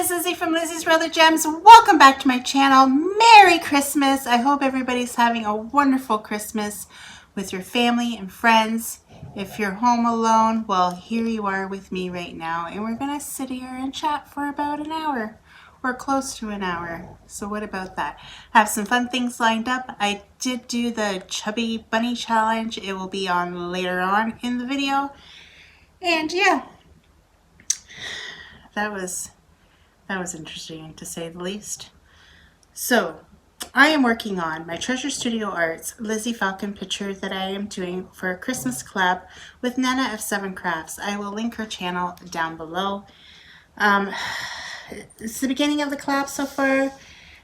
is Lizzie from Lizzie's Brother Gems. Welcome back to my channel. Merry Christmas. I hope everybody's having a wonderful Christmas with your family and friends. If you're home alone, well, here you are with me right now, and we're going to sit here and chat for about an hour or close to an hour. So what about that? Have some fun things lined up. I did do the Chubby Bunny Challenge. It will be on later on in the video. And yeah, that was interesting to say the least. So I am working on my Treasure Studio Arts Lizzie Falcon picture that I am doing for a Christmas collab with Nana of 7 Crafts. I will link her channel down below. It's the beginning of the collab so far.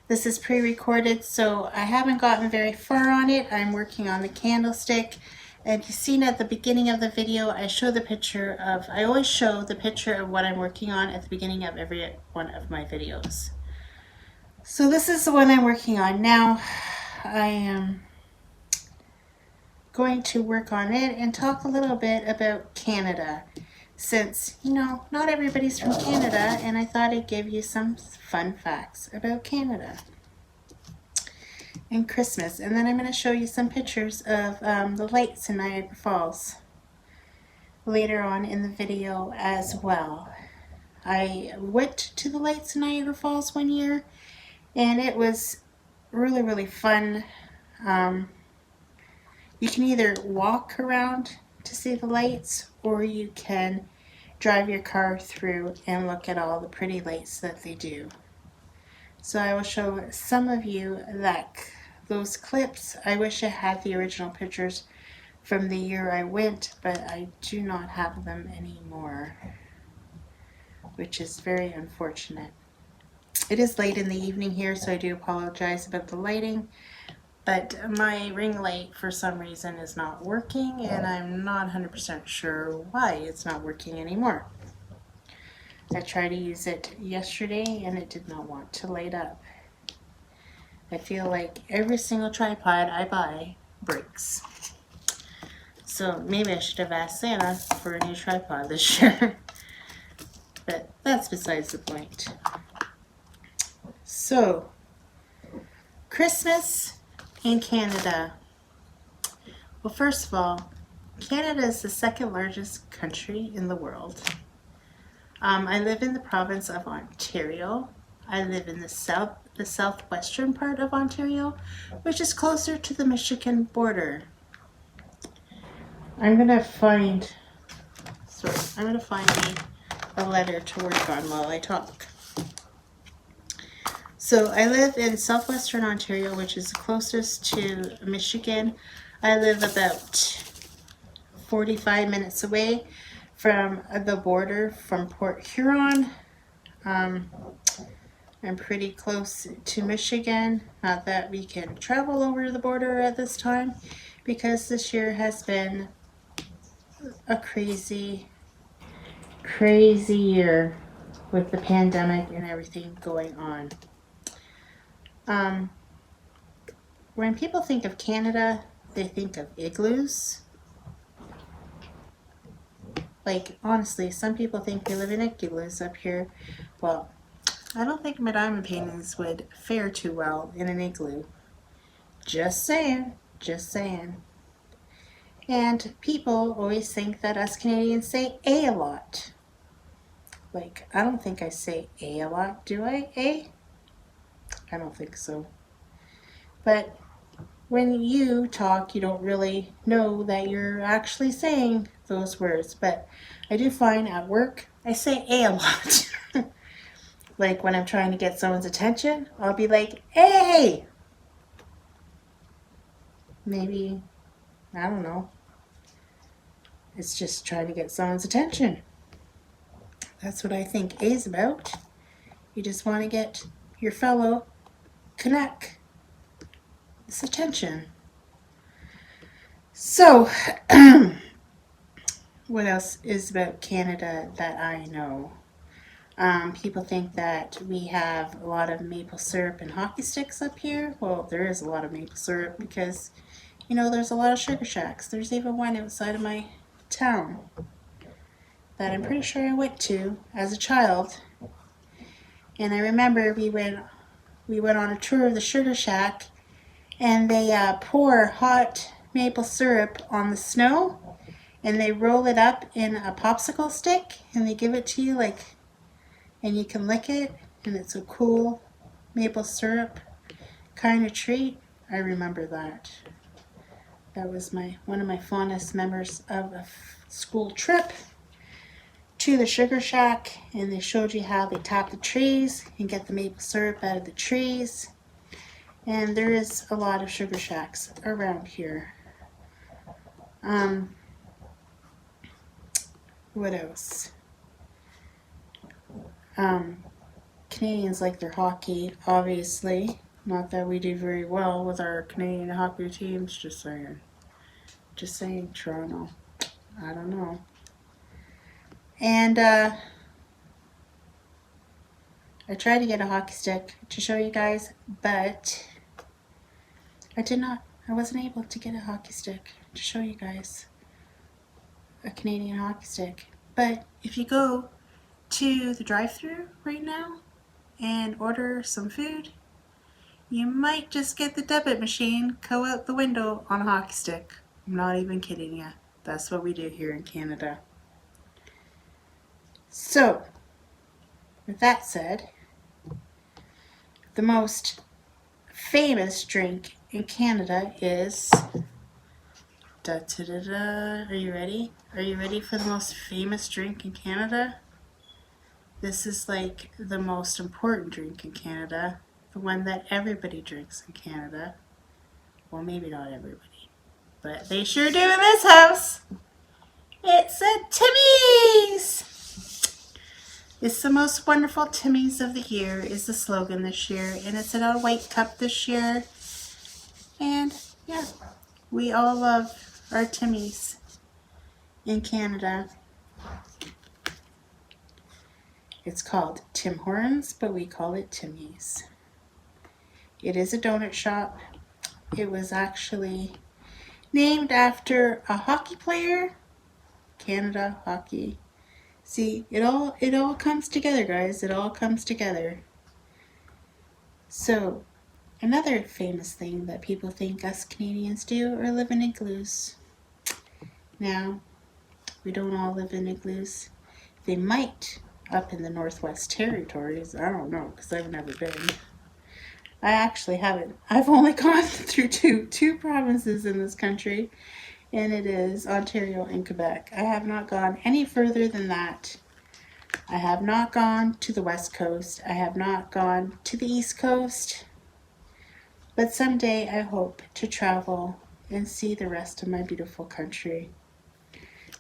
This is pre-recorded, so I haven't gotten very far on it. I'm working on the candlestick. And you've seen at the beginning of the video, I always show the picture of what I'm working on at the beginning of every one of my videos. So this is the one I'm working on now. I am going to work on it and talk a little bit about Canada, since, you know, not everybody's from Canada, and I thought I'd give you some fun facts about Canada and Christmas. And then I'm going to show you some pictures of the lights in Niagara Falls later on in the video as well. I went to the lights in Niagara Falls one year, and it was really fun. You can either walk around to see the lights, or you can drive your car through and look at all the pretty lights that they do. So I will show some of you those clips. I wish I had the original pictures from the year I went, but I do not have them anymore, which is very unfortunate. It is late in the evening here, so I do apologize about the lighting, but my ring light for some reason is not working, and I'm not 100% sure why it's not working anymore. I tried to use it yesterday and it did not want to light up. I feel like every single tripod I buy breaks. So maybe I should have asked Santa for a new tripod this year. But that's besides the point. So, Christmas in Canada. Well, first of all, Canada is the second largest country in the world. I live in the province of Ontario. I live in the southwestern part of Ontario, which is closer to the Michigan border. I'm gonna find a letter to work on while I talk. So I live in southwestern Ontario, which is closest to Michigan. I live about 45 minutes away from the border from Port Huron. I'm pretty close to Michigan. Not that we can travel over the border at this time, because this year has been a crazy year with the pandemic and everything going on. When people think of Canada, they think of igloos. Like, honestly, some people think we live in igloos up here. Well, I don't think my diamond paintings would fare too well in an igloo. Just saying. And people always think that us Canadians say a lot. Like, I don't think I say a lot, do I? I don't think so. But when you talk, you don't really know that you're actually saying those words. But I do find at work, I say a lot. Like when I'm trying to get someone's attention, I'll be like, hey! Maybe, I don't know. It's just trying to get someone's attention. That's what I think A is about. You just want to get your fellow connect this attention. So, what else is about Canada that I know? People think that we have a lot of maple syrup and hockey sticks up here. Well, there is a lot of maple syrup because, you know, there's a lot of sugar shacks. There's even one outside of my town that I'm pretty sure I went to as a child. And I remember we went on a tour of the sugar shack, and they pour hot maple syrup on the snow, and they roll it up in a popsicle stick, and they give it to you and you can lick it, and it's a cool maple syrup kind of treat. I remember that. That was one of my fondest memories of a school trip to the sugar shack, and they showed you how they tap the trees and get the maple syrup out of the trees. And there is a lot of sugar shacks around here. What else? Canadians like their hockey, obviously. Not that we do very well with our Canadian hockey teams, just saying. Just saying, Toronto. I don't know. And I tried to get a hockey stick to show you guys, but I wasn't able to get a hockey stick to show you guys. A Canadian hockey stick. But if you go to the drive-thru right now and order some food, you might just get the debit machine go out the window on a hockey stick. I'm not even kidding you. That's what we do here in Canada. So, with that said, the most famous drink in Canada is... Are you ready? Are you ready for the most famous drink in Canada? This is like the most important drink in Canada. The one that everybody drinks in Canada. Well, maybe not everybody, but they sure do in this house. It's a Timmy's! It's the most wonderful Timmy's of the year is the slogan this year, and it's in a white cup this year. And yeah, we all love our Timmy's in Canada. It's called Tim Hortons, but we call it Timmy's. It is a donut shop. It was actually named after a hockey player. Canada hockey. See, it all comes together, guys. It all comes together. So, another famous thing that people think us Canadians do are live in igloos. Now, we don't all live in igloos. They might up in the Northwest Territories. I don't know, because I've never been. I actually haven't. I've only gone through two provinces in this country, and it is Ontario and Quebec. I have not gone any further than that. I have not gone to the West Coast. I have not gone to the East Coast. But someday I hope to travel and see the rest of my beautiful country,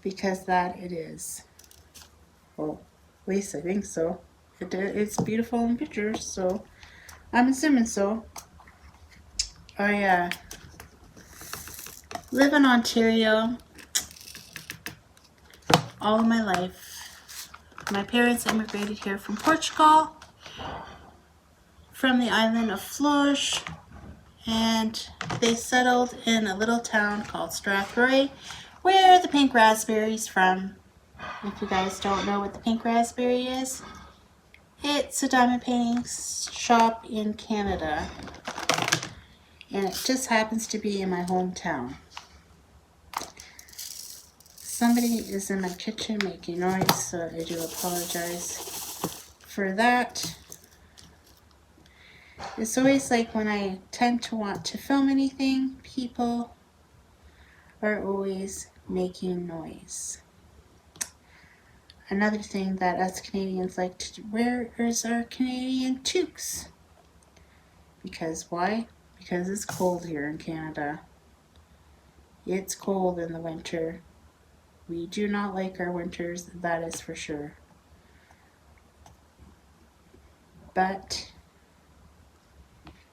because that it is. Well, at least I think so. It's beautiful in pictures, so I'm assuming so. I live in Ontario all of my life. My parents immigrated here from Portugal, from the island of Flores, and they settled in a little town called Strathroy, where the pink raspberry's from. If you guys don't know what the pink raspberry is, it's a diamond painting shop in Canada, and it just happens to be in my hometown. Somebody is in my kitchen making noise, so I do apologize for that. It's always like when I tend to want to film anything, people are always making noise. Another thing that us Canadians like to wear is our Canadian toques. Because why? Because it's cold here in Canada. It's cold in the winter. We do not like our winters, that is for sure. But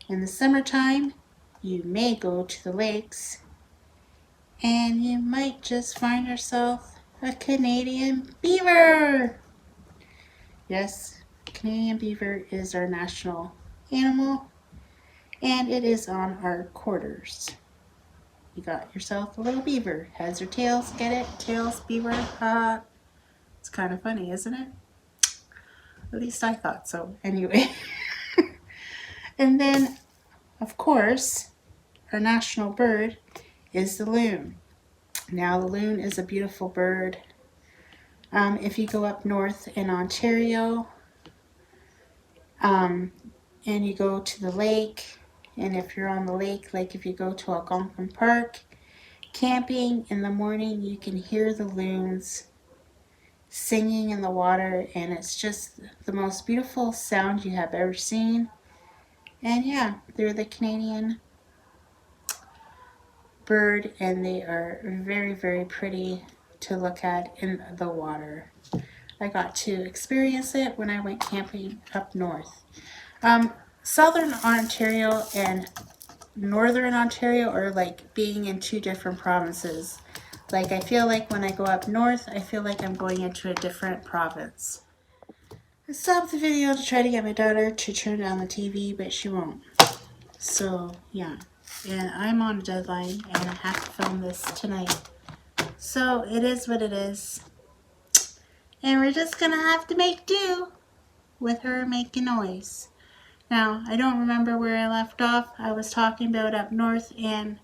in the summertime, you may go to the lakes and you might just find yourself a Canadian beaver. Yes, Canadian beaver is our national animal, and it is on our quarters. You got yourself a little beaver. Heads or tails, get it? Tails, beaver, it's kind of funny, isn't it? At least I thought so. Anyway. And then, of course, our national bird is the loon. Now, the loon is a beautiful bird. If you go up north in Ontario, and you go to the lake, and if you're on the lake, like if you go to Algonquin Park, camping in the morning, you can hear the loons singing in the water, and it's just the most beautiful sound you have ever seen. And yeah, they're the Canadian bird, and they are very, very pretty to look at in the water. I got to experience it when I went camping up north. Southern Ontario and Northern Ontario are like being in two different provinces. Like, I feel like when I go up north, I feel like I'm going into a different province. I stopped the video to try to get my daughter to turn down the TV, but she won't. So, yeah. And I'm on a deadline, and I have to film this tonight. So, it is what it is. And we're just going to have to make do with her making noise. Now, I don't remember where I left off. I was talking about up north and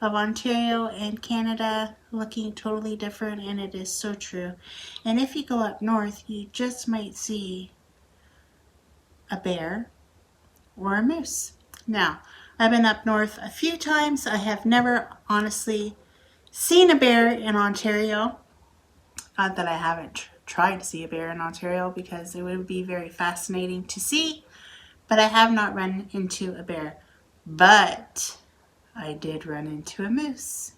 of Ontario and Canada looking totally different, and it is so true. And if you go up north, you just might see a bear or a moose. Now, I've been up north a few times. I have never honestly seen a bear in Ontario. Not that I haven't tried to see a bear in Ontario, because it would be very fascinating to see, but I have not run into a bear. But I did run into a moose.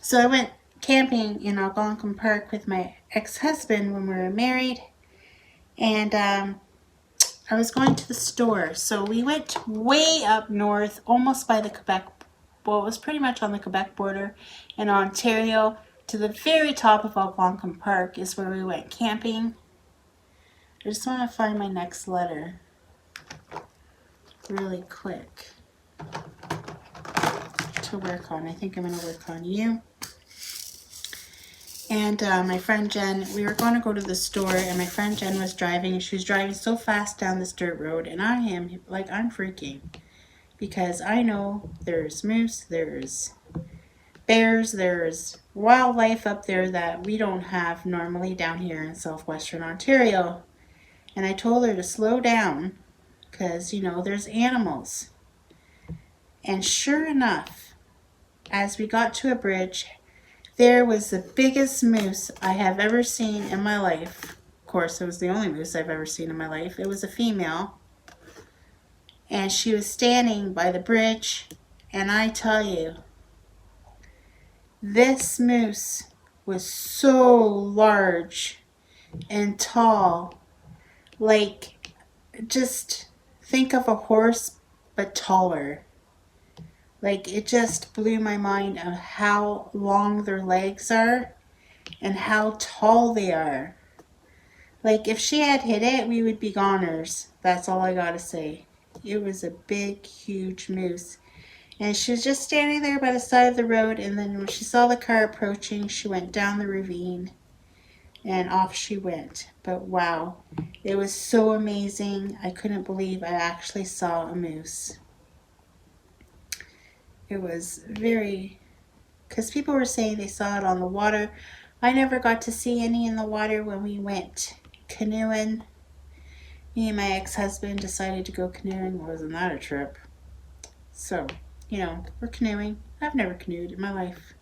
So I went camping in Algonquin Park with my ex-husband when we were married, and I was going to the store. So we went way up north, almost by the Quebec, well, it was pretty much on the Quebec border in Ontario. To the very top of Algonquin Park is where we went camping. I just want to find my next letter really quick to work on. I think I'm going to work on you. And my friend Jen, we were going to go to the store, and my friend Jen was driving, and she was driving so fast down this dirt road, and I'm freaking, because I know there's moose, there's bears, there's wildlife up there that we don't have normally down here in southwestern Ontario. And I told her to slow down, because, you know, there's animals. And sure enough, as we got to a bridge, there was the biggest moose I have ever seen in my life. Of course, it was the only moose I've ever seen in my life. It was a female. And she was standing by the bridge. And I tell you, this moose was so large and tall. Like, just think of a horse, but taller. Like, it just blew my mind of how long their legs are and how tall they are. Like, if she had hit it, we would be goners. That's all I gotta say. It was a big, huge moose. And she was just standing there by the side of the road, and then when she saw the car approaching, she went down the ravine. And off she went. But wow, it was so amazing. I couldn't believe I actually saw a moose. It was very, because people were saying they saw it on the water. I never got to see any in the water when we went canoeing. Me and my ex-husband decided to go canoeing. Wasn't that a trip? So, you know, we're canoeing. I've never canoed in my life.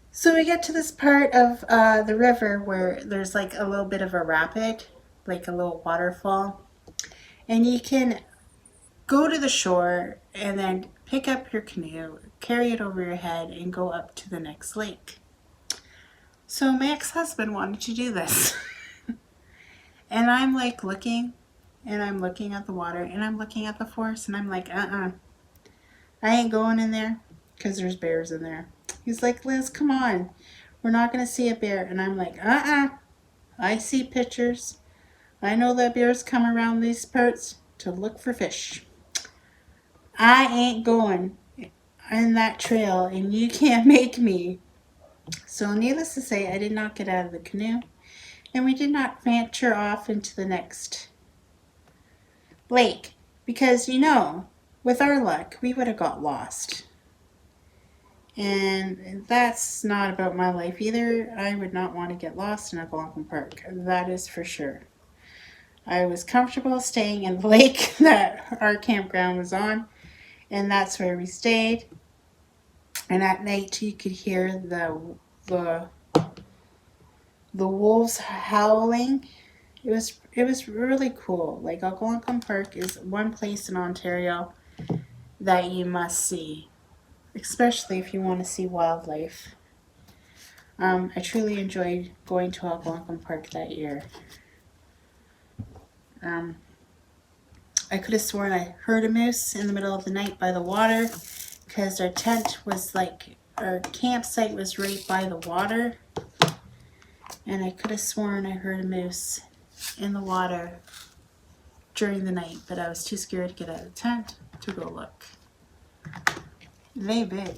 So we get to this part of the river where there's like a little bit of a rapid, like a little waterfall. And you can go to the shore and then pick up your canoe, carry it over your head, and go up to the next lake. So my ex-husband wanted to do this. And I'm like looking, and I'm looking at the water, and I'm looking at the forest, and I'm like, I ain't going in there, because there's bears in there. He's like, Liz, come on. We're not going to see a bear. And I'm like, I see pictures. I know that bears come around these parts to look for fish. I ain't going in that trail, and you can't make me. So needless to say, I did not get out of the canoe. and we did not venture off into the next lake because, you know, with our luck, we would have got lost. And that's not about my life either. I would not want to get lost in Algonquin Park. That is for sure. I was comfortable staying in the lake that our campground was on, and that's where we stayed. And at night you could hear the wolves howling. It was really cool. Like, Algonquin Park is one place in Ontario that you must see, especially if you want to see wildlife. I truly enjoyed going to Algonquin Park that year. I could have sworn I heard a moose in the middle of the night by the water because our tent was like, our campsite was right by the water. And I could have sworn I heard a moose in the water during the night, but I was too scared to get out of the tent to go look. They big.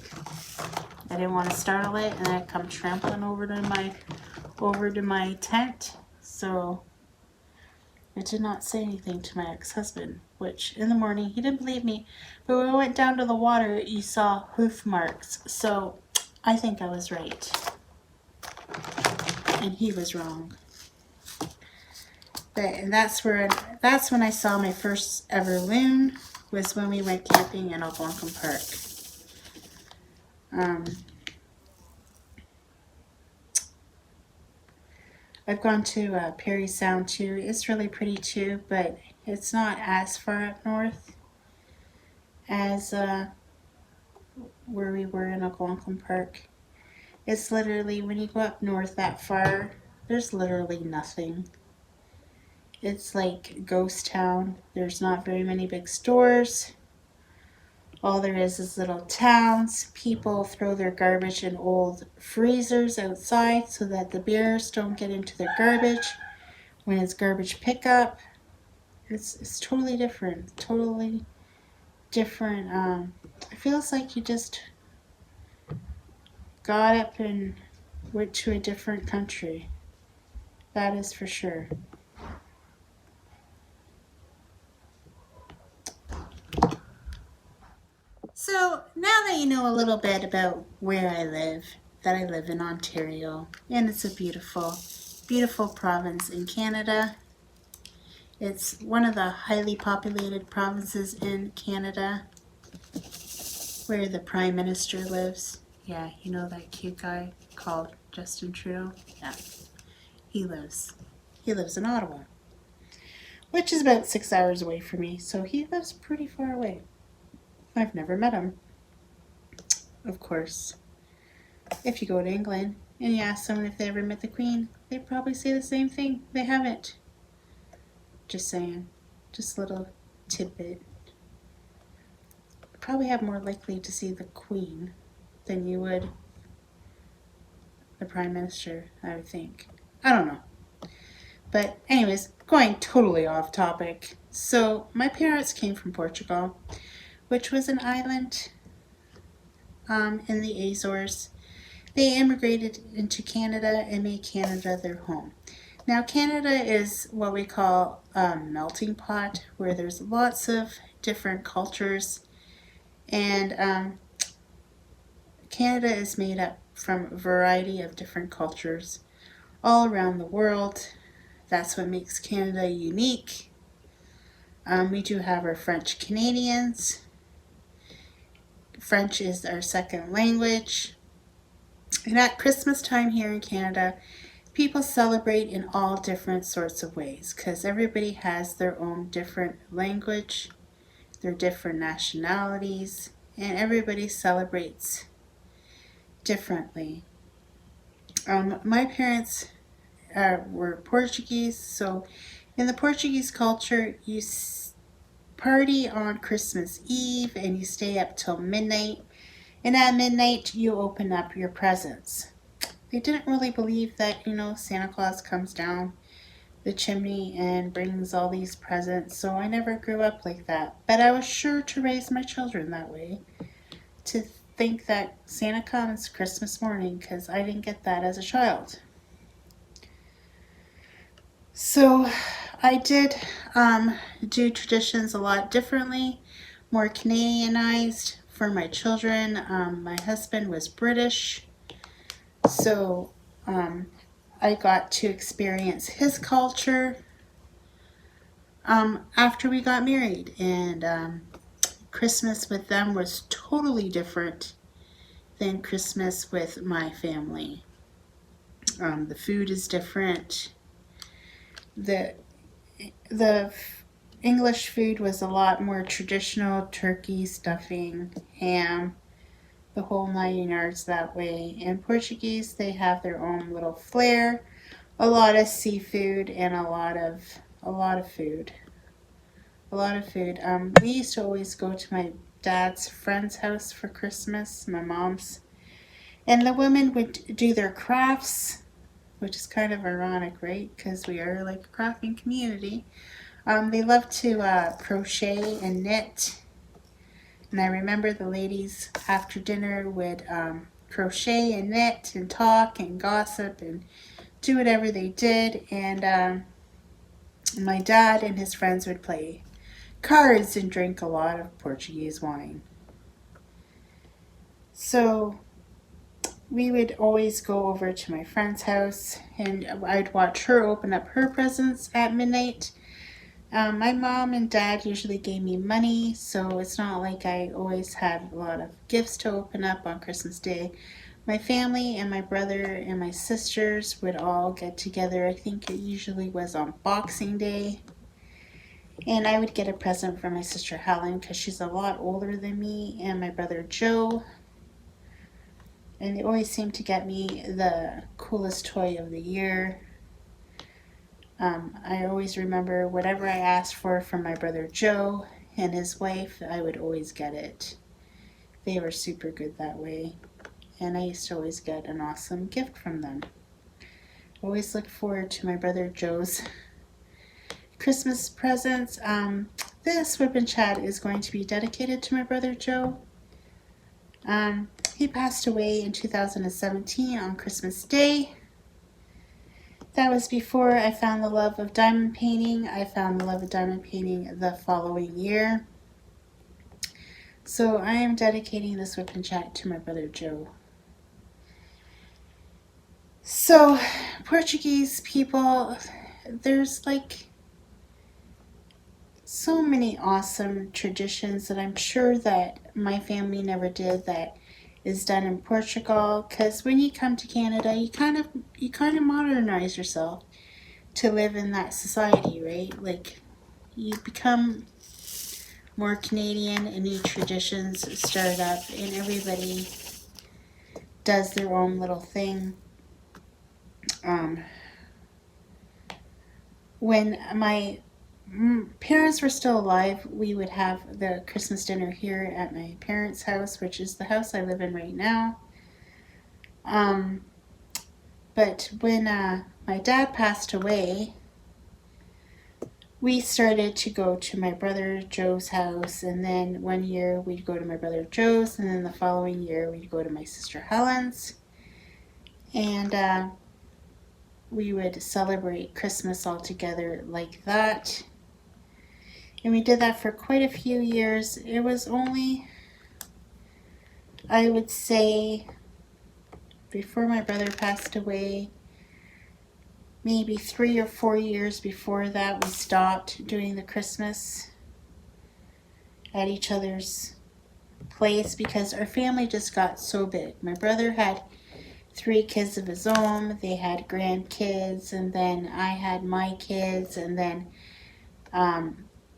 I didn't want to startle it, and I'd come trampling over to my tent. So I did not say anything to my ex-husband, which in the morning he didn't believe me. But when we went down to the water, you saw hoof marks. So I think I was right, and he was wrong. And that's when I saw my first ever loon, was when we went camping in Algonquin Park. I've gone to Perry Sound too. It's really pretty too, but it's not as far up north as where we were in Algonquin Park. It's literally, when you go up north that far, there's literally nothing. It's like a ghost town. There's not very many big stores. All there is little towns. People throw their garbage in old freezers outside so that the bears don't get into their garbage when it's garbage pickup. It's totally different. Totally different. It feels like you just got up and went to a different country. That is for sure. So now that you know a little bit about where I live, that I live in Ontario, and it's a beautiful, beautiful province in Canada. It's one of the highly populated provinces in Canada, where the Prime Minister lives. Yeah, you know that cute guy called Justin Trudeau? Yeah, he lives in Ottawa, which is about 6 hours away from me, so he lives pretty far away. I've never met him. Of course, if you go to England and you ask someone if they ever met the Queen, they probably say the same thing. They haven't. Just saying. Just a little tidbit. You probably have more likely to see the Queen than you would the Prime Minister, I would think. I don't know. But anyways, going totally off topic. So my parents came from Portugal, which was an island in the Azores. They immigrated into Canada and made Canada their home. Now, Canada is what we call a melting pot, where there's lots of different cultures, and Canada is made up from a variety of different cultures all around the world. That's what makes Canada unique. We do have our French Canadians. French is our second language. And at Christmas time here in Canada, people celebrate in all different sorts of ways because everybody has their own different language, their different nationalities, and everybody celebrates differently. My parents were Portuguese, so in the Portuguese culture, you party on Christmas Eve and you stay up till midnight. And at midnight, you open up your presents. They didn't really believe that, Santa Claus comes down the chimney and brings all these presents. So I never grew up like that. But I was sure to raise my children that way. To think that Santa comes Christmas morning, because I didn't get that as a child. So I did do traditions a lot differently, more Canadianized for my children. My husband was British, so I got to experience his culture after we got married, and Christmas with them was totally different than Christmas with my family. The food is different. The English food was a lot more traditional: turkey, stuffing, ham, the whole 9 yards that way. In Portuguese, they have their own little flair, a lot of seafood, and a lot of food. A lot of food. We used to always go to my dad's friend's house for Christmas, my mom's, and the women would do their crafts, which is kind of ironic, right? Because we are like a crafting community. They love to crochet and knit. And I remember the ladies after dinner would crochet and knit and talk and gossip and do whatever they did. And my dad and his friends would play cards and drink a lot of Portuguese wine. So we would always go over to my friend's house, and I'd watch her open up her presents at midnight. My mom and dad usually gave me money, so it's not like I always had a lot of gifts to open up on Christmas Day. My family and my brother and my sisters would all get together. I think it usually was on Boxing Day. And I would get a present from my sister Helen because she's a lot older than me, and my brother Joe. And they always seemed to get me the coolest toy of the year. I always remember whatever I asked for from my brother Joe and his wife, I would always get it. They were super good that way. And I used to always get an awesome gift from them. Always look forward to my brother Joe's Christmas presents. This WIP&Chat is going to be dedicated to my brother Joe. He passed away in 2017 on Christmas Day. That was before I found the love of diamond painting. I found the love of diamond painting the following year. So I am dedicating this WIP&Chat to my brother Joe. So Portuguese people, there's like so many awesome traditions that I'm sure that my family never did that is done in Portugal, because when you come to Canada, you kind of modernize yourself to live in that society, right? Like you become more Canadian and new traditions start up and everybody does their own little thing. When my parents were still alive, we would have the Christmas dinner here at my parents' house, which is the house I live in right now. But when my dad passed away, we started to go to my brother Joe's house, and then one year we'd go to my brother Joe's, and then the following year we'd go to my sister Helen's, and we would celebrate Christmas all together like that. And we did that for quite a few years. It was only, I would say, before my brother passed away, maybe 3 or 4 years before that, we stopped doing the Christmas at each other's place because our family just got so big. My brother had 3 kids of his own. They had grandkids, and then I had my kids, and then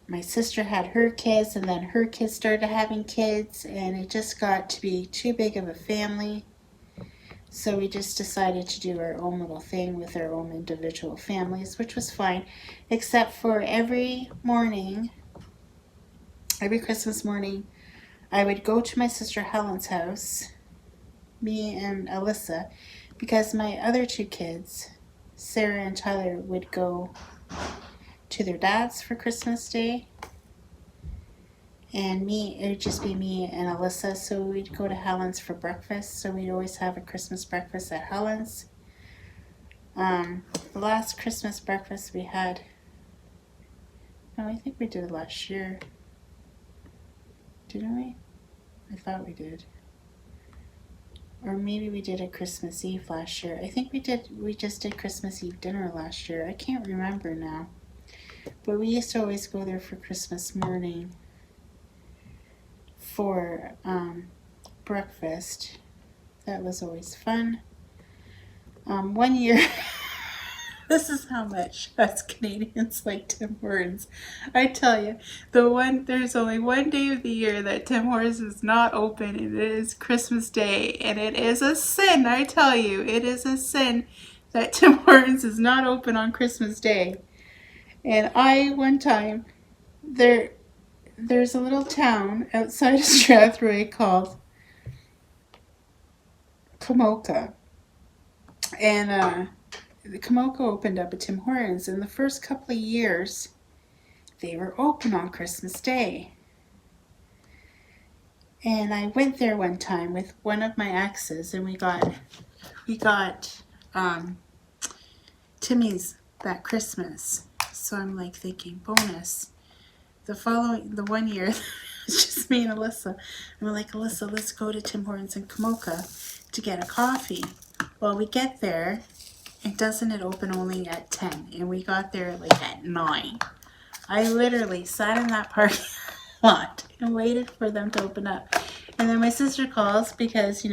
my sister had her kids, and then her kids started having kids, and it just got to be too big of a family. So we just decided to do our own little thing with our own individual families, which was fine, except for every Christmas morning, I would go to my sister Helen's house, me and Alyssa, because my other 2 kids, Sarah and Tyler, would go to their dad's for Christmas Day, and it would just be me and Alyssa. So we'd go to Helen's for breakfast. So we'd always have a Christmas breakfast at Helen's. The last Christmas breakfast we had, no, I think we did it last year. Didn't we? I thought we did. Or maybe we did a Christmas Eve last year. I think we did. We just did Christmas Eve dinner last year. I can't remember now. But we used to always go there for Christmas morning for breakfast. That was always fun. One year, this is how much us Canadians like Tim Hortons. I tell you, there's only one day of the year that Tim Hortons is not open, and it is Christmas Day, and it is a sin. I tell you, it is a sin that Tim Hortons is not open on Christmas Day. And one time, there's a little town outside of Strathroy called Komoka. And the Komoka opened up a Tim Hortons. In the first couple of years, they were open on Christmas Day. And I went there one time with one of my exes, and we got Timmy's that Christmas. So I'm like thinking, bonus. The one year, it's just me and Alyssa. And we're like, Alyssa, let's go to Tim Hortons in Komoka to get a coffee. Well, we get there, and doesn't it open only at 10? And we got there like at 9. I literally sat in that parking lot and waited for them to open up. And then my sister calls because,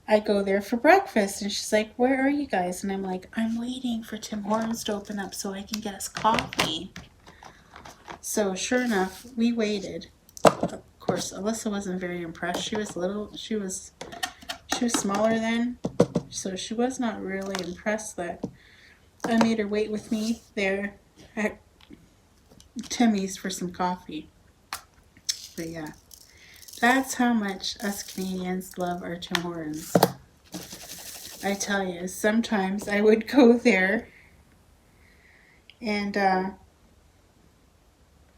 I go there for breakfast. And she's like, where are you guys? And I'm like, I'm waiting for Tim Hortons to open up so I can get us coffee. So sure enough, we waited. Of course, Alyssa wasn't very impressed. She was little. She was smaller then, so she was not really impressed that I made her wait with me there at Timmy's for some coffee. But yeah, that's how much us Canadians love our Tim Hortons. I tell you, sometimes I would go there and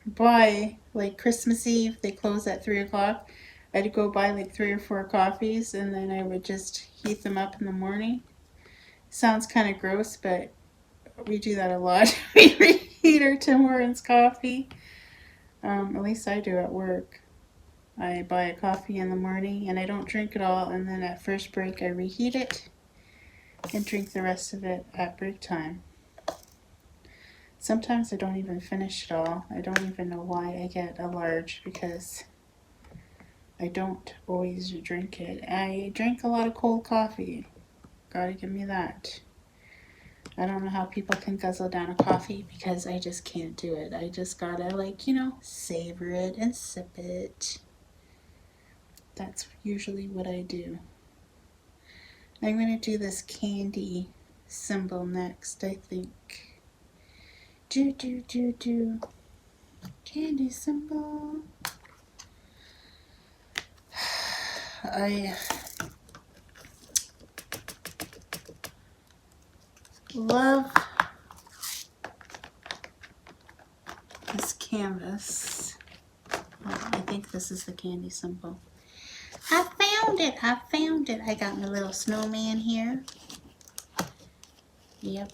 buy, like Christmas Eve, they close at 3 o'clock. I'd go buy like 3 or 4 coffees, and then I would just heat them up in the morning. Sounds kind of gross, but we do that a lot. We reheat our Tim Hortons coffee. At least I do at work. I buy a coffee in the morning, and I don't drink it all, and then at first break I reheat it and drink the rest of it at break time. Sometimes I don't even finish it all. I don't even know why I get a large, because I don't always drink it. I drink a lot of cold coffee. Gotta give me that. I don't know how people can guzzle down a coffee, because I just can't do it. I just gotta, savor it and sip it. That's usually what I do. I'm gonna do this candy symbol next, I think. Do. Candy symbol. I love this canvas. I think this is the candy symbol. I found it. I got my little snowman here. Yep.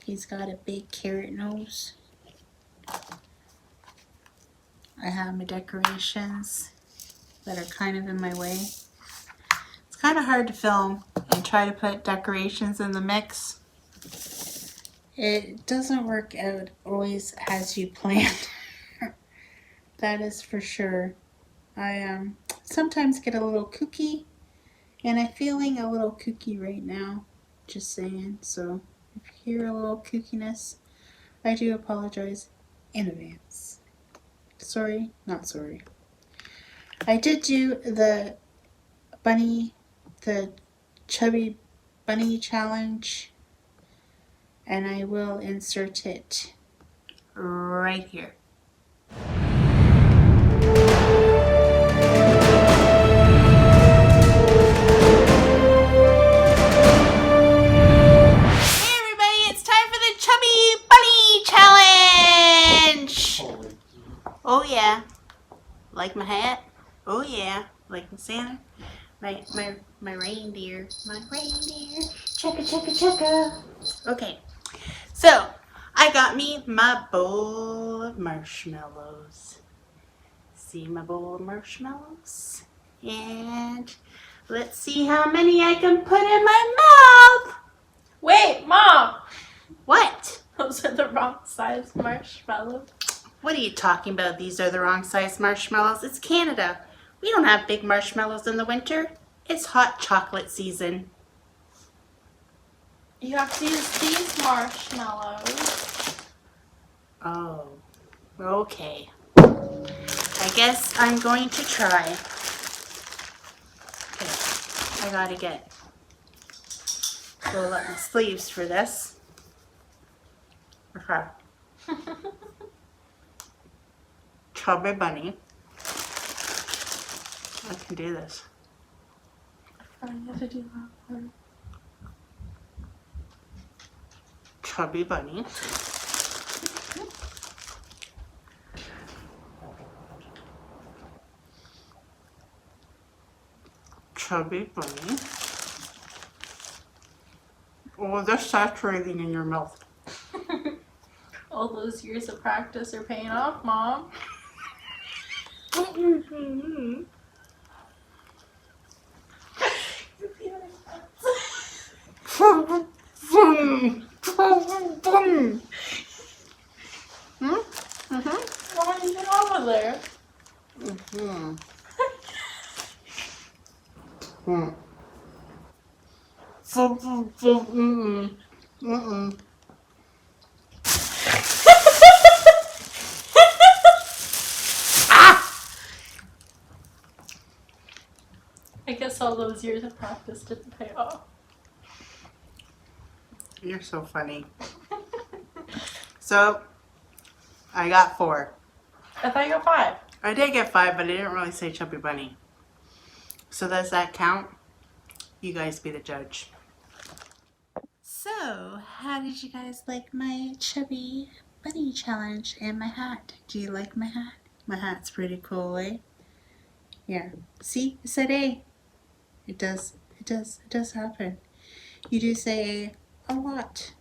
He's got a big carrot nose. I have my decorations that are kind of in my way. It's kind of hard to film and try to put decorations in the mix. It doesn't work out always as you planned. That is for sure. I sometimes get a little kooky, and I'm feeling a little kooky right now. Just saying. So if you hear a little kookiness, I do apologize in advance. Sorry, not sorry. I did do the Chubby Bunny challenge, and I will insert it right here. Oh yeah, like my hat. Oh yeah, like my Santa. My reindeer. My reindeer. Chugga chugga chugga. Okay, so I got me my bowl of marshmallows. See my bowl of marshmallows? And let's see how many I can put in my mouth. Wait, Mom! What? Those are the wrong size marshmallows. What are you talking about? These are the wrong size marshmallows. It's Canada. We don't have big marshmallows in the winter. It's hot chocolate season. You have to use these marshmallows. Oh, okay. I guess I'm going to try. Okay, I gotta get roll up my sleeves for this. Okay. Chubby bunny. I can do this. I have to do that one. Chubby bunny. Chubby bunny. Oh, they're saturating in your mouth. All those years of practice are paying off, Mom. Mom, you get over there. I guess all those years of practice didn't pay off. You're so funny. So, I got 4. I thought you got 5. I did get 5, but I didn't really say chubby bunny. So does that count? You guys be the judge. So, how did you guys like my chubby bunny challenge and my hat? Do you like my hat? My hat's pretty cool, eh? Yeah. See? I said A. It does happen. You do say A lot.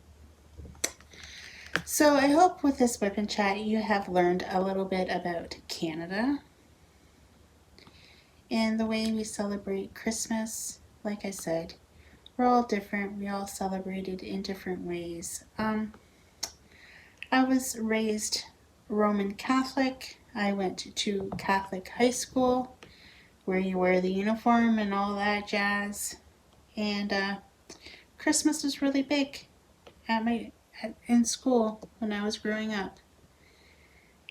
So I hope with this WIP&Chat you have learned a little bit about Canada and the way we celebrate Christmas. Like I said, we're all different. We all celebrate it in different ways. I was raised Roman Catholic. I went to Catholic high school where you wear the uniform and all that jazz. And Christmas was really big in school when I was growing up.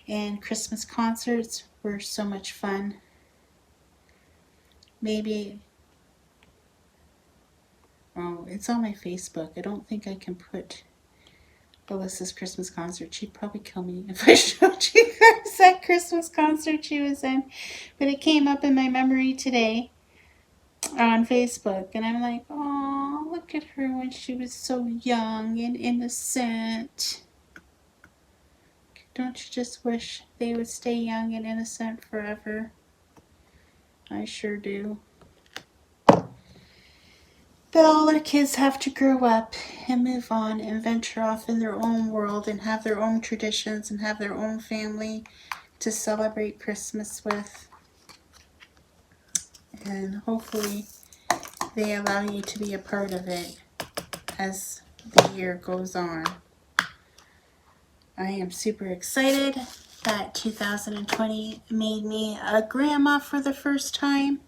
And Christmas concerts were so much fun. Maybe, oh, it's on my Facebook. I don't think I can put Alyssa's Christmas concert. She'd probably kill me if I showed you guys that Christmas concert she was in. But it came up in my memory today on Facebook. And I'm like, oh, look at her when she was so young and innocent. Don't you just wish they would stay young and innocent forever? I sure do. But all our kids have to grow up and move on and venture off in their own world and have their own traditions and have their own family to celebrate Christmas with. And hopefully they allow you to be a part of it as the year goes on. I am super excited that 2020 made me a grandma for the first time.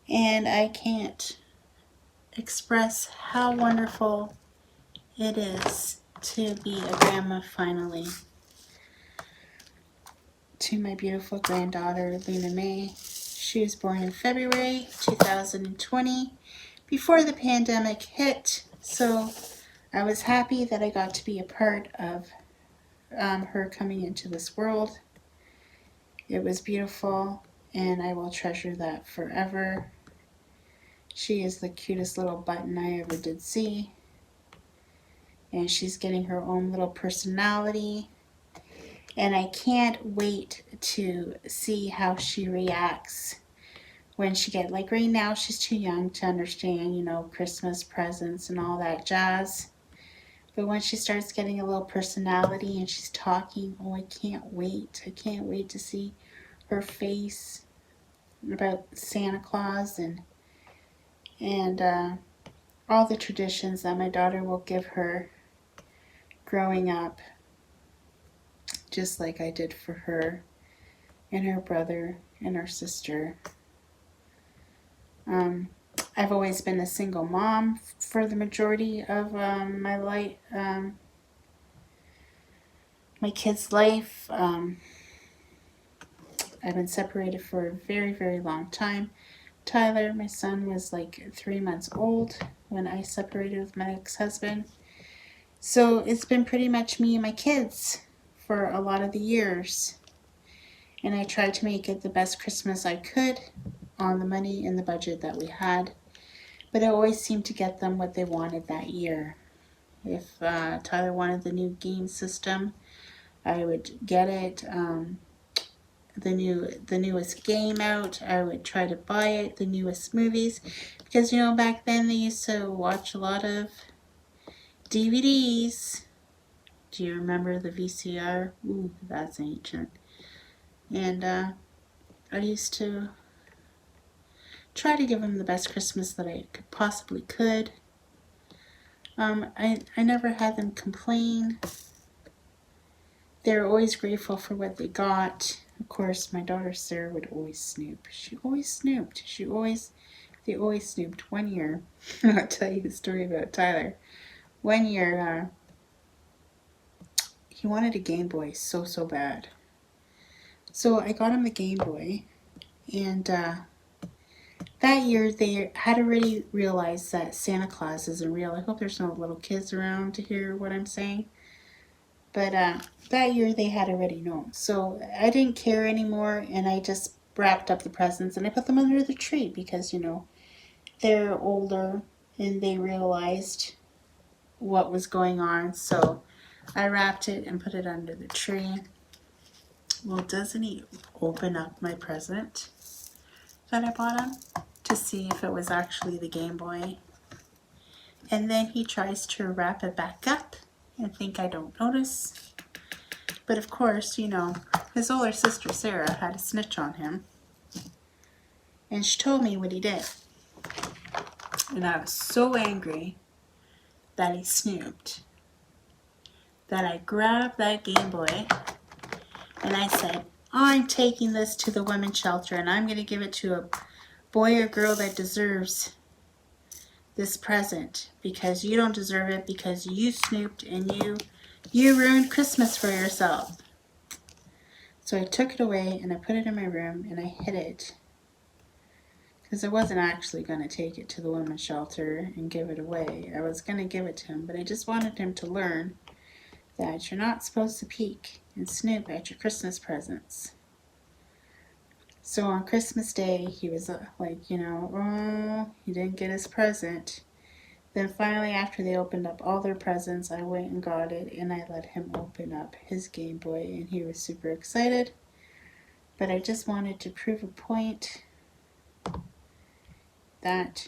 And I can't express how wonderful it is to be a grandma finally. To my beautiful granddaughter, Luna May. She was born in February 2020, before the pandemic hit. So I was happy that I got to be a part of her coming into this world. It was beautiful, and I will treasure that forever. She is the cutest little button I ever did see. And she's getting her own little personality. And I can't wait to see how she reacts when she gets, like right now she's too young to understand, Christmas presents and all that jazz. But once she starts getting a little personality and she's talking, oh, I can't wait. I can't wait to see her face about Santa Claus and all the traditions that my daughter will give her growing up, just like I did for her and her brother and her sister. I've always been a single mom for the majority of my life, my kid's life. I've been separated for a very, very long time. Tyler, my son, was like 3 months old when I separated with my ex-husband. So it's been pretty much me and my kids for a lot of the years. And I tried to make it the best Christmas I could on the money and the budget that we had. But I always seemed to get them what they wanted that year. If Tyler wanted the new game system, I would get it. The newest game out, I would try to buy it. The newest movies, because back then they used to watch a lot of DVDs. Do you remember the VCR? Ooh, that's ancient. And I used to try to give them the best Christmas that I possibly could. I never had them complain. They were always grateful for what they got. Of course, my daughter Sarah would always snoop. She always snooped. They always snooped. One year, I'll tell you the story about Tyler. One year, he wanted a Game Boy so bad. So I got him the Game Boy, and that year they had already realized that Santa Claus isn't real. I hope there's no little kids around to hear what I'm saying. But that year they had already known. So I didn't care anymore, and I just wrapped up the presents and I put them under the tree because, they're older and they realized what was going on. So I wrapped it and put it under the tree. Well, doesn't he open up my present that I bought him to see if it was actually the Game Boy? And then he tries to wrap it back up and think I don't notice. But of course, his older sister Sarah had a snitch on him. And she told me what he did. And I was so angry that he snooped that I grabbed that Game Boy and I said, I'm taking this to the women's shelter and I'm going to give it to a boy or girl that deserves this present, because you don't deserve it, because you snooped and you ruined Christmas for yourself. So I took it away and I put it in my room and I hid it, because I wasn't actually going to take it to the women's shelter and give it away. I was going to give it to him, but I just wanted him to learn that you're not supposed to peek and snoop at your Christmas presents. So on Christmas Day, he was like, oh, he didn't get his present. Then finally, after they opened up all their presents, I went and got it, and I let him open up his Game Boy, and he was super excited. But I just wanted to prove a point that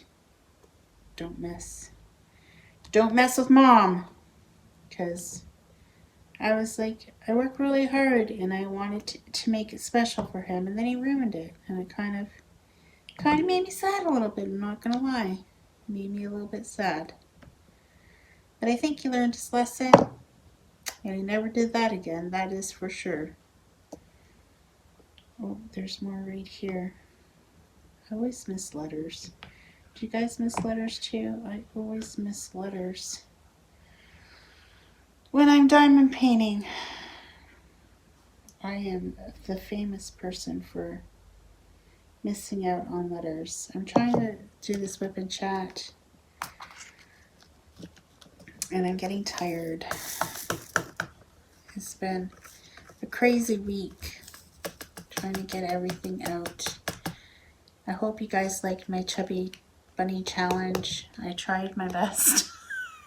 don't mess with Mom, because I was like, I work really hard and I wanted to make it special for him, and then he ruined it, and it kind of made me sad a little bit. I'm not gonna lie, it made me a little bit sad. But I think he learned his lesson, and he never did that again. That is for sure. Oh, there's more right here. I always miss letters. Do you guys miss letters too? I always miss letters when I'm diamond painting. I am the famous person for missing out on letters. I'm trying to do this WIP&Chat, and I'm getting tired. It's been a crazy week trying to get everything out. I hope you guys liked my Chubby Bunny challenge. I tried my best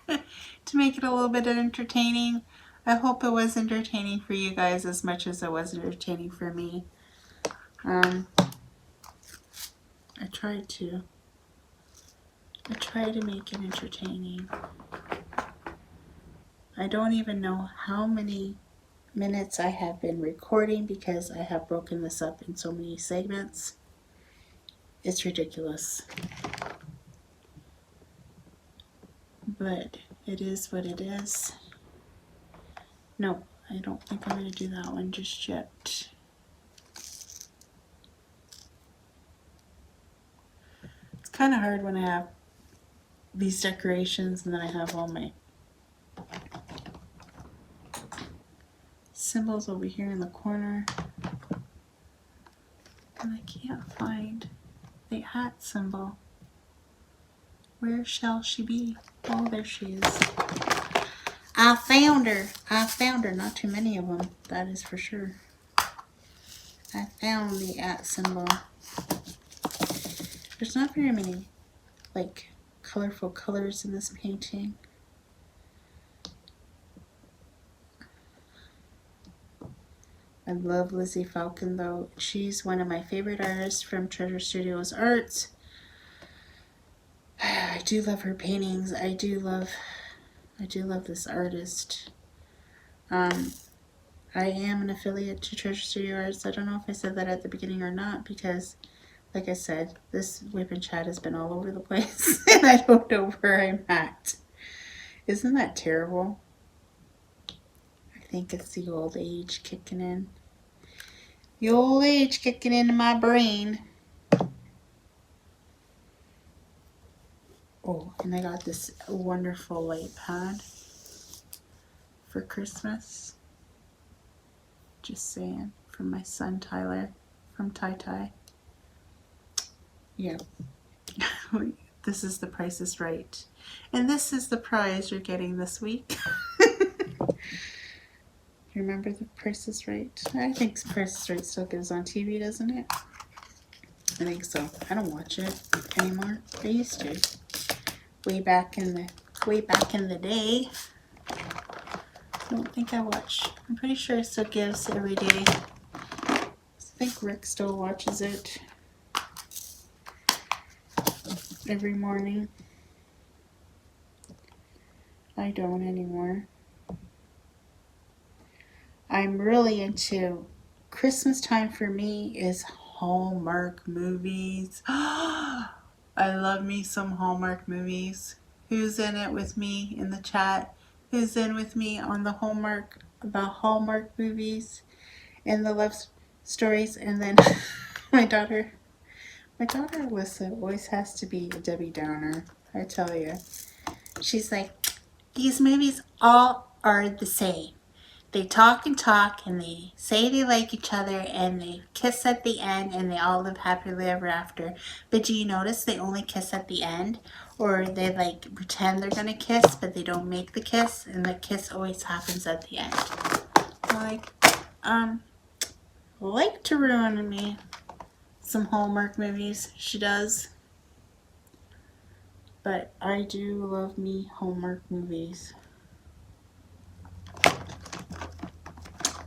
to make it a little bit entertaining. I hope it was entertaining for you guys as much as it was entertaining for me. I try to make it entertaining. I don't even know how many minutes I have been recording because I have broken this up in so many segments. It's ridiculous. But it is what it is. No, I don't think I'm going to do that one just yet. It's kind of hard when I have these decorations and then I have all my symbols over here in the corner. And I can't find the hat symbol. Where shall she be? Oh, there she is. I found her. I found her. Not too many of them, that is for sure. I found the at symbol. There's not very many, like, colorful colors in this painting. I love Lizzie Falcon though. She's one of my favorite artists from Treasure Studios Arts. I do love her paintings. I do love this artist. I am an affiliate to Treasure Studio Arts. I don't know if I said that at the beginning or not because, like I said, this WIP&Chat has been all over the place and I don't know where I'm at. Isn't that terrible? I think it's the old age kicking in. The old age kicking into my brain. Oh, and I got this wonderful light pad for Christmas. Just saying, from my son Tyler, from Tai Tai. Yeah. This is The Price is Right. And this is the prize you're getting this week. Remember The Price is Right? I think Price is Right still goes on TV, doesn't it? I think so. I don't watch it anymore. I used to. Way back in the day. I don't think I watch. I'm pretty sure it still gives every day. I think Rick still watches it every morning. I don't anymore. I'm really into Christmas time for me is Hallmark movies. I love me some Hallmark movies. Who's in it with me in the chat? Who's in with me on the Hallmark movies and the love stories? And then my daughter Alyssa always has to be a Debbie Downer. I tell you, she's like, these movies all are the same. They talk and talk and they say they like each other and they kiss at the end and they all live happily ever after. But do you notice they only kiss at the end? Or they like pretend they're gonna kiss but they don't make the kiss and the kiss always happens at the end. Like to ruin me some Hallmark movies. She does. But I do love me Hallmark movies.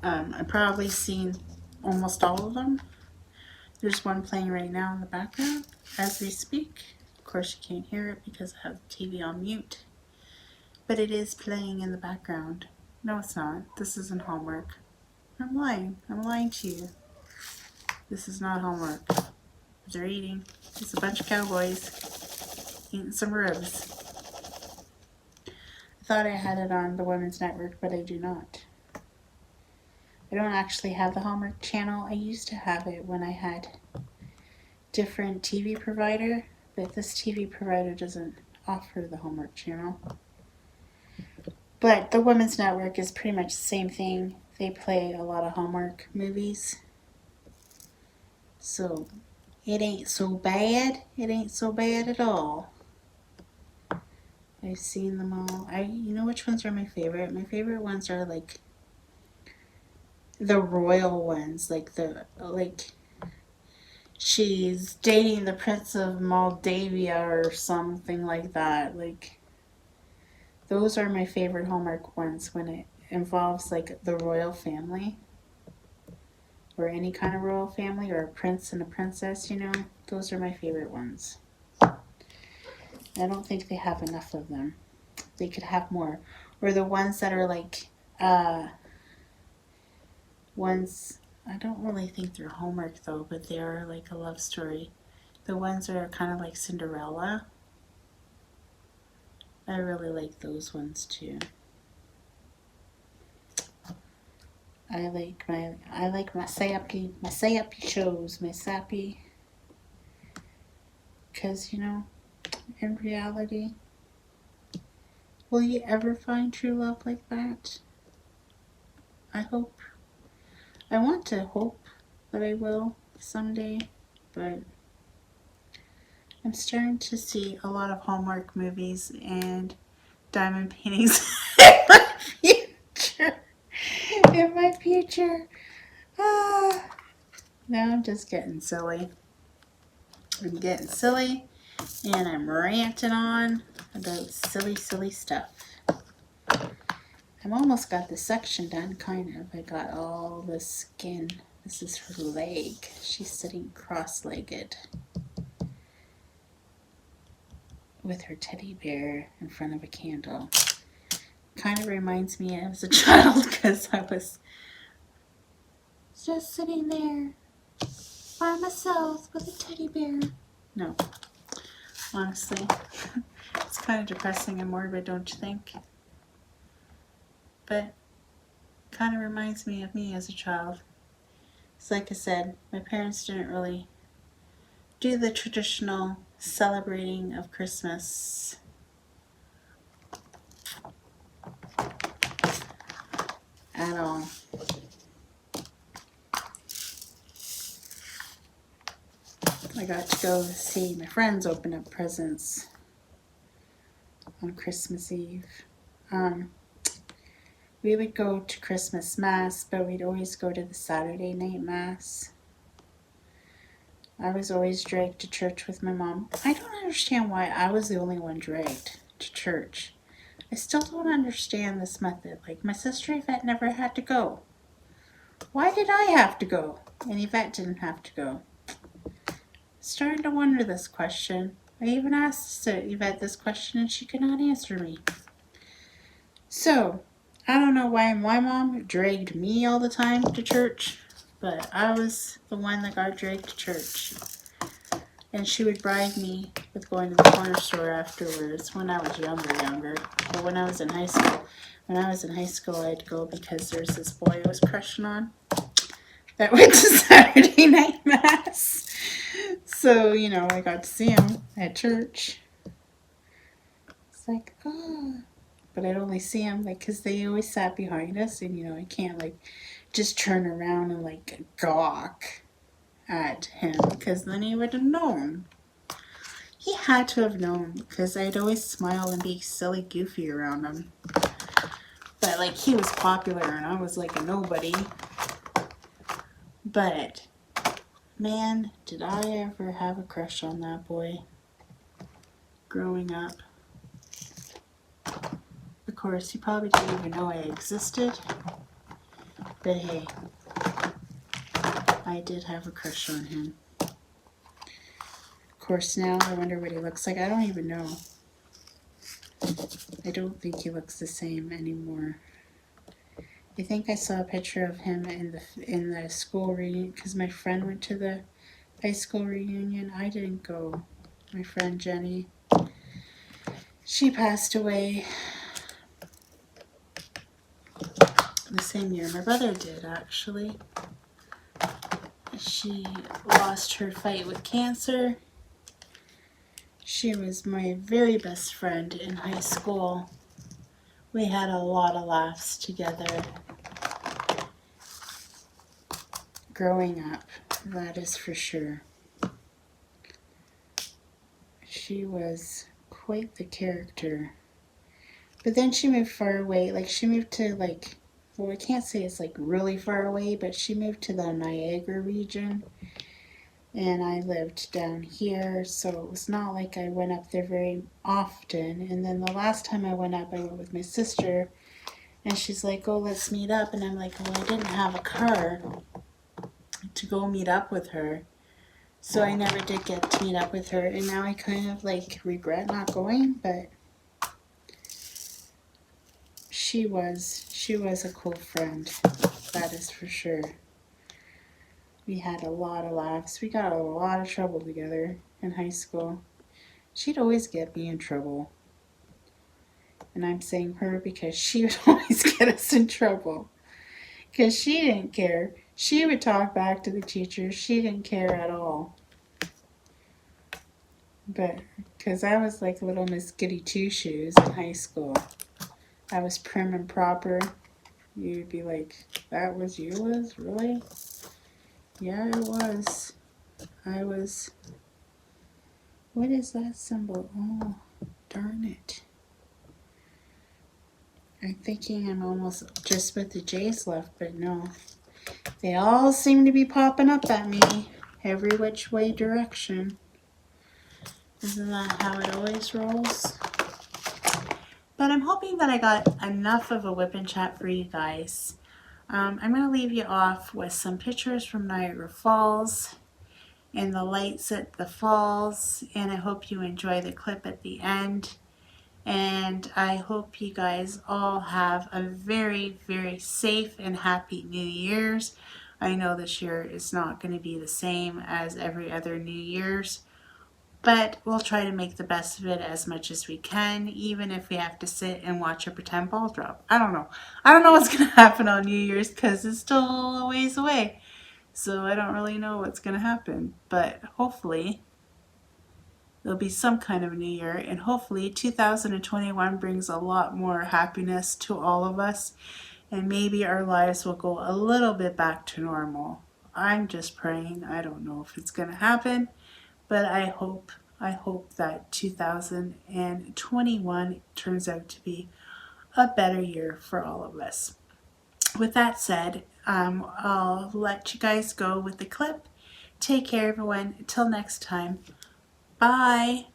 I've probably seen almost all of them. There's one playing right now in the background as we speak. Of course you can't hear it because I have the TV on mute. But it is playing in the background. No, it's not. This isn't Hallmark. I'm lying. I'm lying to you. This is not Hallmark. They're eating. It's a bunch of cowboys eating some ribs. I thought I had it on the Women's Network, but I do not. I don't actually have the Hallmark channel. I used to have it when I had different TV provider, but this TV provider doesn't offer the Hallmark channel. But the Women's Network is pretty much the same thing. They play a lot of Hallmark movies. So it ain't so bad. It ain't so bad at all. I've seen them all. You know which ones are my favorite? My favorite ones are like the royal ones, like she's dating the Prince of Moldavia or something like that. Like, those are my favorite Hallmark ones when it involves like the royal family or any kind of royal family or a prince and a princess, you know. Those are my favorite ones. I don't think they have enough of them. They could have more. or the ones that are like ones, I don't really think they're Hallmark though, but they are like a love story. The ones that are kind of like Cinderella. I really like those ones too. I like my sappy shows, my sappy, because you know, in reality, will you ever find true love like that? I want to hope that I will someday, but I'm starting to see a lot of Hallmark movies and diamond paintings in my future. In my future. Ah. Now I'm just getting silly. I'm getting silly and I'm ranting on about silly, silly stuff. I've almost got the section done, kind of. I got all the skin. This is her leg. She's sitting cross-legged with her teddy bear in front of a candle. Kind of reminds me as a child because I was just sitting there by myself with a teddy bear. No, honestly, it's kind of depressing and morbid, don't you think? But kind of reminds me of me as a child. It's like I said, my parents didn't really do the traditional celebrating of Christmas. At all. I got to go see my friends open up presents on Christmas Eve. We would go to Christmas Mass, but we'd always go to the Saturday night Mass. I was always dragged to church with my mom. I don't understand why I was the only one dragged to church. I still don't understand this method. Like, my sister Yvette never had to go. Why did I have to go? And Yvette didn't have to go. Starting to wonder this question. I even asked Yvette this question and she could not answer me. So, I don't know why my mom dragged me all the time to church, but I was the one that got dragged to church. And she would bribe me with going to the corner store afterwards when I was younger. But when I was in high school, I'd go because there's this boy I was crushing on that went to Saturday night Mass. So, you know, I got to see him at church. It's like, oh. But I'd only see him, like, because they always sat behind us. And, you know, I can't, like, just turn around and, like, gawk at him. Because then he would have known. He had to have known. Because I'd always smile and be silly goofy around him. But, like, he was popular and I was, like, a nobody. But, man, did I ever have a crush on that boy growing up. Of course, he probably didn't even know I existed. But hey, I did have a crush on him. Of course, now I wonder what he looks like. I don't even know. I don't think he looks the same anymore. I think I saw a picture of him in the school reunion because my friend went to the high school reunion. I didn't go. My friend Jenny, she passed away the same year my brother did, actually. She lost her fight with cancer. She was my very best friend in high school. We had a lot of laughs together growing up, that is for sure. She was quite the character. But then she moved far away. Like, she moved to, like, well, I can't say it's, like, really far away, but she moved to the Niagara region. And I lived down here, so it was not like I went up there very often. And then the last time I went up, I went with my sister. And she's like, oh, let's meet up. And I'm like, well, I didn't have a car to go meet up with her. So I never did get to meet up with her. And now I kind of, like, regret not going, but she was a cool friend. That is for sure. We had a lot of laughs. We got a lot of trouble together in high school. She'd always get me in trouble. And I'm saying her because she would always get us in trouble. Because she didn't care. She would talk back to the teacher. She didn't care at all. But because I was like little Miss Goody Two Shoes in high school. I was prim and proper. You'd be like, that was you, Liz? Really? Yeah, it was. I was. What is that symbol? Oh, darn it. I'm thinking I'm almost just with the J's left, but no. They all seem to be popping up at me every which way direction. Isn't that how it always rolls? But I'm hoping that I got enough of a WIP&Chat for you guys. I'm going to leave you off with some pictures from Niagara Falls and the lights at the falls, and I hope you enjoy the clip at the end. And I hope you guys all have a very, very safe and happy New Year's. I know this year is not going to be the same as every other New Year's, but we'll try to make the best of it as much as we can, even if we have to sit and watch a pretend ball drop. I don't know. I don't know what's going to happen on New Year's because it's still a ways away. So I don't really know what's going to happen, but hopefully there'll be some kind of a new year, and hopefully 2021 brings a lot more happiness to all of us, and maybe our lives will go a little bit back to normal. I'm just praying. I don't know if it's going to happen, but I hope that 2021 turns out to be a better year for all of us. With that said, I'll let you guys go with the clip. Take care, everyone. Until next time. Bye.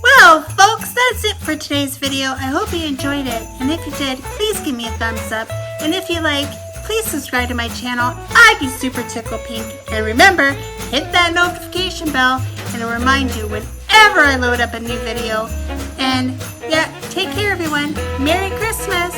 Well, folks, that's it for today's video. I hope you enjoyed it, and if you did, please give me a thumbs up, and if you like, please subscribe to my channel. I'd be super tickle pink, and remember, hit that notification bell, and it'll remind you whenever I load up a new video. And yeah, take care, everyone. Merry Christmas!